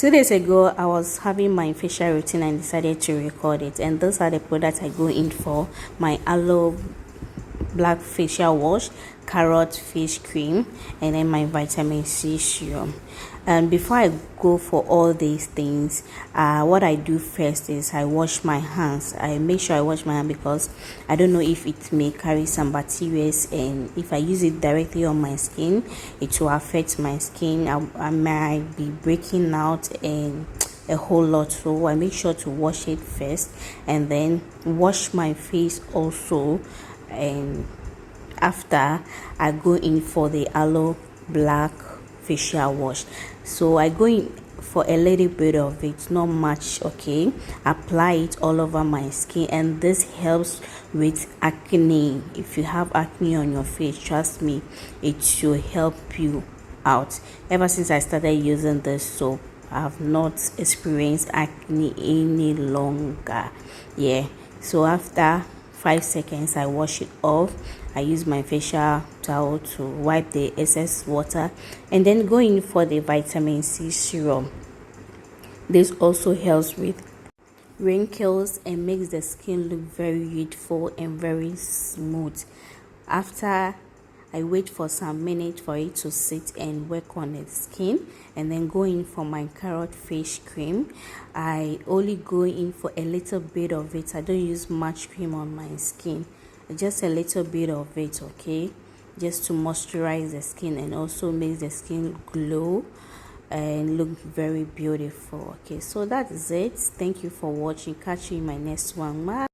2 days ago, I was having my facial routine and decided to record it. And those are the products I go in for: my aloe black facial wash, carrot face cream, and then my vitamin C serum. And before I go for all these things, what I do first is I wash my hands. I make sure I wash my hand because I don't know if it may carry some bacteria, and if I use it directly on my skin, it will affect my skin. I might be breaking out and a whole lot. So I make sure to wash it first and then wash my face also. And after, I go in for the aloe black facial wash. So I go in for a little bit of it, not much. Okay, apply it all over my skin, and this helps with acne. If you have acne on your face, trust me, it should help you out. Ever since I started using this soap, I have not experienced acne any longer. Yeah, so after 5 seconds, I wash it off. I use my facial towel to wipe the excess water, and then go in for the vitamin C serum. This also helps with wrinkles and makes the skin look very youthful and very smooth. After, I wait for some minutes for it to sit and work on the skin, and then go in for my carrot face cream. I only go in for a little bit of it. I don't use much cream on my skin, just a little bit of it, okay, just to moisturize the skin and also makes the skin glow and look very beautiful. Okay, so that is it. Thank you for watching. Catch you in my next one. Bye.